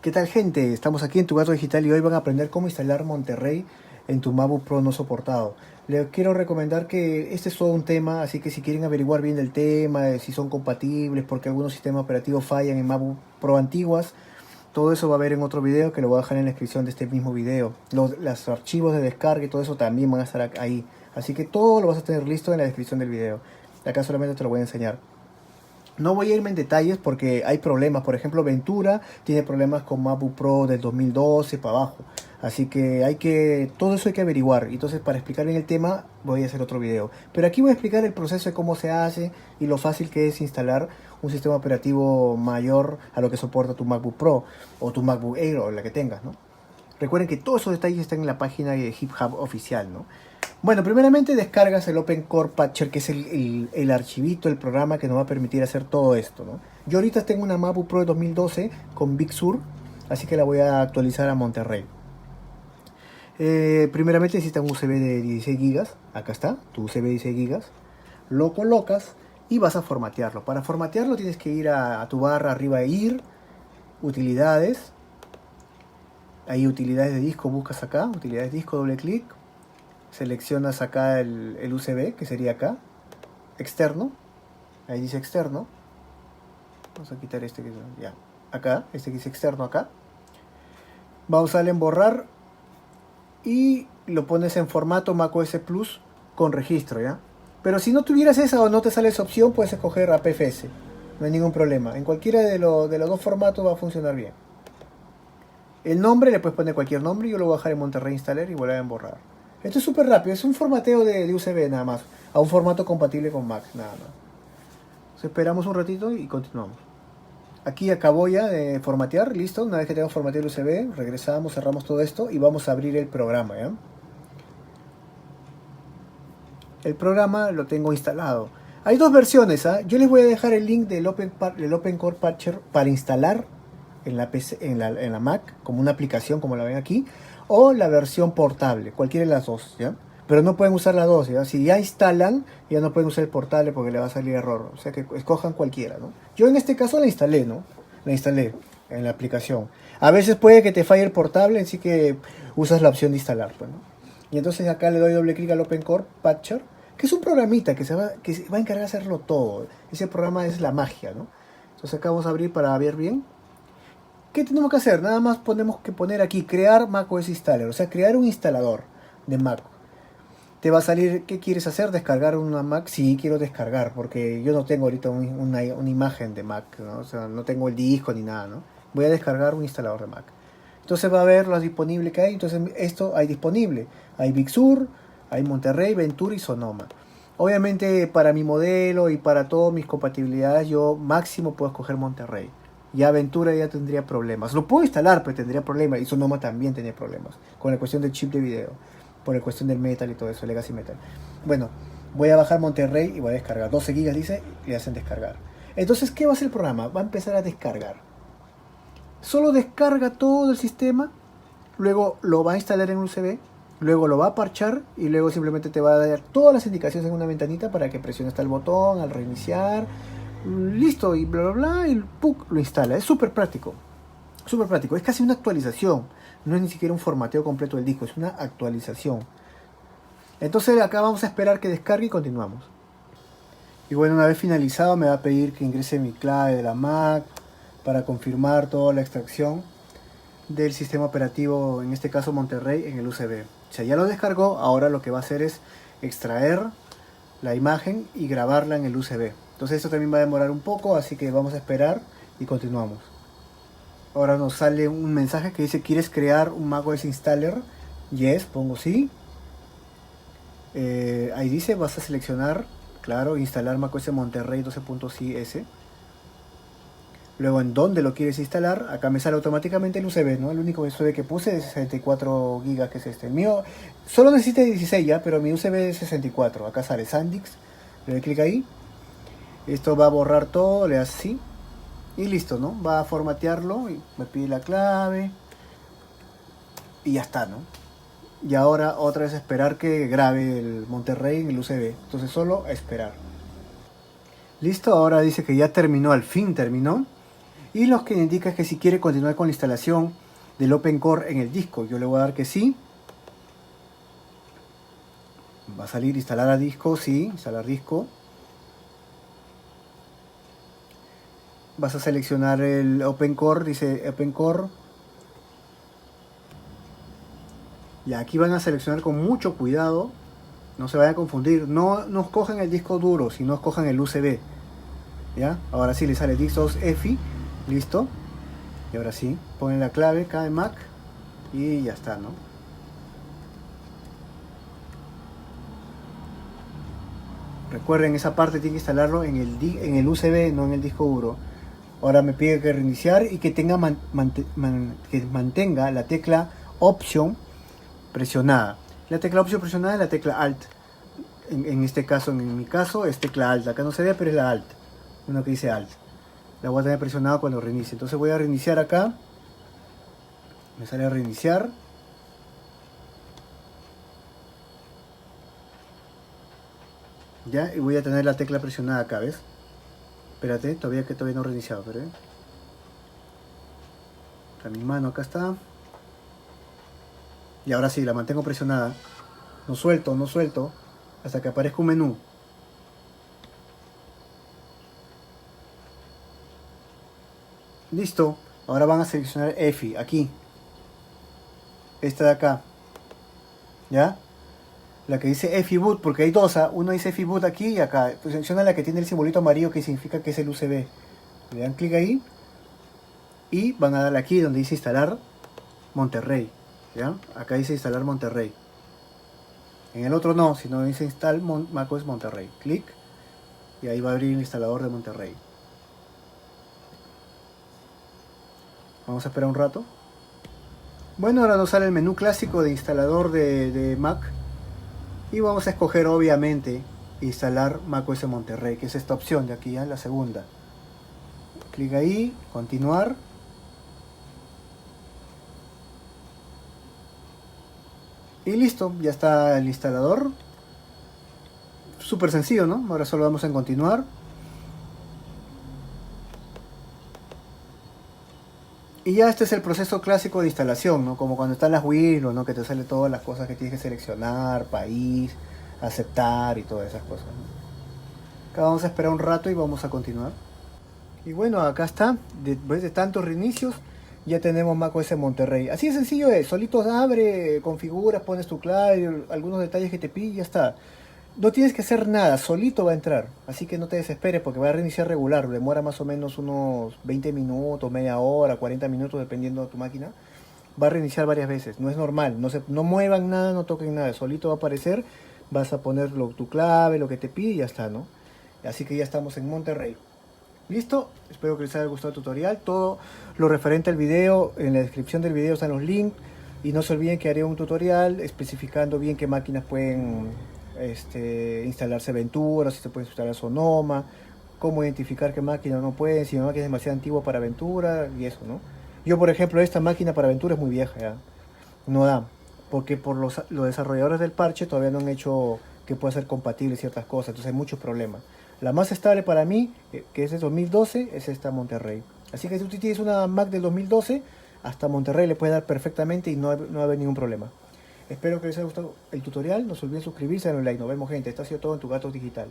¿Qué tal, gente? Estamos aquí en Tu Gato Digital y hoy van a aprender cómo instalar Monterrey en tu MacBook Pro no soportado. Les quiero recomendar que este es todo un tema, así que si quieren averiguar bien del tema, de si son compatibles, porque algunos sistemas operativos fallan en MacBook Pro antiguas, todo eso va a ver en otro video que lo voy a dejar en la descripción de este mismo video. Los archivos de descarga y todo eso también van a estar ahí. Así que todo lo vas a tener listo en la descripción del video. Acá solamente te lo voy a enseñar. No voy a irme en detalles porque hay problemas. Por ejemplo, Ventura tiene problemas con MacBook Pro del 2012 para abajo. Así que todo eso hay que averiguar. Entonces, para explicar bien el tema, voy a hacer otro video. Pero aquí voy a explicar el proceso de cómo se hace y lo fácil que es instalar un sistema operativo mayor a lo que soporta tu MacBook Pro o tu MacBook Air o la que tengas, ¿no? Recuerden que todos esos detalles están en la página de GitHub oficial, ¿no? Bueno, primeramente descargas el Open Core Patcher, que es el archivito, el programa que nos va a permitir hacer todo esto, ¿no? Yo ahorita tengo una MacBook Pro de 2012 con Big Sur, así que la voy a actualizar a Monterrey. Primeramente necesitas un USB de 16 GB, acá está, tu USB de 16 GB. Lo colocas y vas a formatearlo. Para formatearlo tienes que ir a tu barra arriba de IR, utilidades. Ahí utilidades de disco, buscas acá, utilidades de disco, doble clic. Seleccionas acá el USB, que sería acá, externo, ahí dice externo, vamos a quitar este que ya, acá, este que dice externo acá, vamos a darle en borrar y lo pones en formato macOS Plus con registro, ¿ya? Pero si no tuvieras esa o no te sale esa opción, puedes escoger APFS, no hay ningún problema, en cualquiera de los dos formatos va a funcionar bien. El nombre le puedes poner cualquier nombre, yo lo voy a dejar en Monterrey Installer y volver a borrar. Esto es súper rápido, es un formateo de USB nada más, a un formato compatible con Mac, nada más. Entonces esperamos un ratito y continuamos. Aquí acabó ya de formatear, listo, una vez que tengamos formateado el USB, regresamos, cerramos todo esto y vamos a abrir el programa, ¿ya? El programa lo tengo instalado. Hay dos versiones, ¿ah? Yo les voy a dejar el link del Open Core Patcher para instalar en la PC, en la Mac, como una aplicación, como la ven aquí, o la versión portable, cualquiera de las dos, ¿ya? Pero no pueden usar las dos, ¿ya? Si ya instalan, ya no pueden usar el portable porque le va a salir error, o sea que escojan cualquiera, ¿no? Yo en este caso la instalé, ¿no? La instalé en la aplicación. A veces puede que te falle el portable, así que usas la opción de instalar, pues, ¿no? Y entonces acá le doy doble clic al Open Core Patcher, que es un programita que se va a encargar de hacerlo todo. Ese programa es la magia, ¿no? Entonces acá vamos a abrir para ver bien. ¿Qué tenemos que hacer? Nada más tenemos que poner aquí crear macOS Installer, o sea, crear un instalador de Mac. Te va a salir, ¿qué quieres hacer? ¿Descargar una Mac? Sí, quiero descargar, porque yo no tengo ahorita una imagen de Mac, ¿no? O sea, no tengo el disco ni nada, ¿no? Voy a descargar un instalador de Mac. Entonces va a ver lo disponible que hay, entonces esto hay disponible. Hay Big Sur, hay Monterrey, Ventura y Sonoma. Obviamente para mi modelo y para todas mis compatibilidades yo máximo puedo escoger Monterrey. Ya Ventura ya tendría problemas. Lo puedo instalar, pero tendría problemas. Y Sonoma también tenía problemas. Con la cuestión del chip de video. Por la cuestión del metal y todo eso, Legacy Metal. Bueno, voy a bajar Monterrey y voy a descargar. 12 GB dice y le hacen descargar. Entonces, ¿qué va a hacer el programa? Va a empezar a descargar. Solo descarga todo el sistema. Luego lo va a instalar en USB. Luego lo va a parchar. Y luego simplemente te va a dar todas las indicaciones en una ventanita para que presiones el botón al reiniciar. Listo y bla bla bla y ¡puc! Lo instala. Es súper práctico, es casi una actualización, no es ni siquiera un formateo completo del disco, es una actualización. Entonces acá vamos a esperar que descargue y continuamos. Y bueno, una vez finalizado me va a pedir que ingrese mi clave de la Mac para confirmar toda la extracción del sistema operativo, en este caso Monterrey, en el USB. O sea, ya lo descargó, ahora lo que va a hacer es extraer la imagen y grabarla en el USB. Entonces esto también va a demorar un poco, así que vamos a esperar y continuamos. Ahora nos sale un mensaje que dice: ¿quieres crear un macOS Installer? Yes, pongo sí. Ahí dice, vas a seleccionar, claro, instalar macOS Monterrey 12.6S. Luego en dónde lo quieres instalar, acá me sale automáticamente el USB, ¿no? El único USB que puse es 64 GB, que es este. El mío solo necesita 16 ya, pero mi USB es 64. Acá sale SanDisk, le doy clic ahí. Esto va a borrar todo, le das sí. Y listo, ¿no? Va a formatearlo y me pide la clave. Y ya está, ¿no? Y ahora otra vez esperar que grabe el Monterrey en el USB. Entonces solo esperar. Listo, ahora dice que ya terminó, al fin terminó. Y lo que indica es que si quiere continuar con la instalación del OpenCore en el disco. Yo le voy a dar que sí. Va a salir instalar a disco, sí, instalar disco. Vas a seleccionar el OpenCore, dice OpenCore. Y aquí van a seleccionar con mucho cuidado. No se vayan a confundir. No escojan el disco duro, sino escojan el USB. ¿Ya? Ahora sí le sale disk 2 EFI. Listo. Y ahora sí, ponen la clave KMac y ya está, ¿no? Recuerden, esa parte tiene que instalarlo en el USB, no en el disco duro. Ahora me pide que reiniciar y que tenga que mantenga la tecla Option presionada. La tecla Option presionada es la tecla Alt. En este caso, en mi caso, es tecla Alt. Acá no se ve, pero es la Alt. Uno que dice Alt. La voy a tener presionada cuando reinicie. Entonces voy a reiniciar acá. Me sale a reiniciar. Ya, y voy a tener la tecla presionada acá, ¿ves? Espérate, todavía no he reiniciado, pero está mi mano, acá está. Y ahora sí, la mantengo presionada. No suelto, hasta que aparezca un menú. Listo. Ahora van a seleccionar EFI, aquí. Esta de acá. ¿Ya? La que dice EFI Boot, porque hay dos, uno dice EFI Boot aquí y acá. Pues selecciona la que tiene el simbolito amarillo que significa que es el USB. Le dan clic ahí y van a darle aquí donde dice instalar Monterrey. ¿Ya? Acá dice instalar Monterrey. En el otro no, sino dice install macOS Monterrey. Clic y ahí va a abrir el instalador de Monterrey. Vamos a esperar un rato. Bueno, ahora nos sale el menú clásico de instalador de Mac. Y vamos a escoger obviamente instalar macOS Monterrey, que es esta opción de aquí, ¿ya? La segunda. Clic ahí, continuar. Y listo, ya está el instalador. Súper sencillo, ¿no? Ahora solo vamos a continuar. Y ya este es el proceso clásico de instalación, ¿no? Como cuando están las Windows, ¿no? Que te sale todas las cosas que tienes que seleccionar, país, aceptar y todas esas cosas, ¿no? Acá vamos a esperar un rato y vamos a continuar. Y bueno, acá está. Después de tantos reinicios, ya tenemos macOS Monterrey. Así de sencillo es. Solito abre, configuras, pones tu clave, algunos detalles que te pide y ya está. No tienes que hacer nada, solito va a entrar. Así que no te desesperes porque va a reiniciar regular. Demora más o menos unos 20 minutos, media hora, 40 minutos, dependiendo de tu máquina. Va a reiniciar varias veces. No es normal. No muevan nada, no toquen nada. Solito va a aparecer. Vas a poner tu clave, lo que te pide y ya está, ¿no? Así que ya estamos en Monterrey. ¿Listo? Espero que les haya gustado el tutorial. Todo lo referente al video, en la descripción del video están los links. Y no se olviden que haré un tutorial especificando bien qué máquinas pueden instalarse Ventura, si se puede instalar Sonoma, cómo identificar qué máquina no puede, si una máquina es demasiado antigua para Ventura y eso, ¿no? Yo, por ejemplo, esta máquina para Ventura es muy vieja, ¿ya? No da, porque por los desarrolladores del parche todavía no han hecho que pueda ser compatible ciertas cosas, entonces hay muchos problemas. La más estable para mí, que es de 2012, es esta Monterrey. Así que si tú tienes una Mac del 2012, hasta Monterrey le puede dar perfectamente y no va a haber ningún problema. Espero que les haya gustado el tutorial. No se olviden suscribirse, darle un like. Nos vemos, gente. Esto ha sido todo en Tu Gato Digital.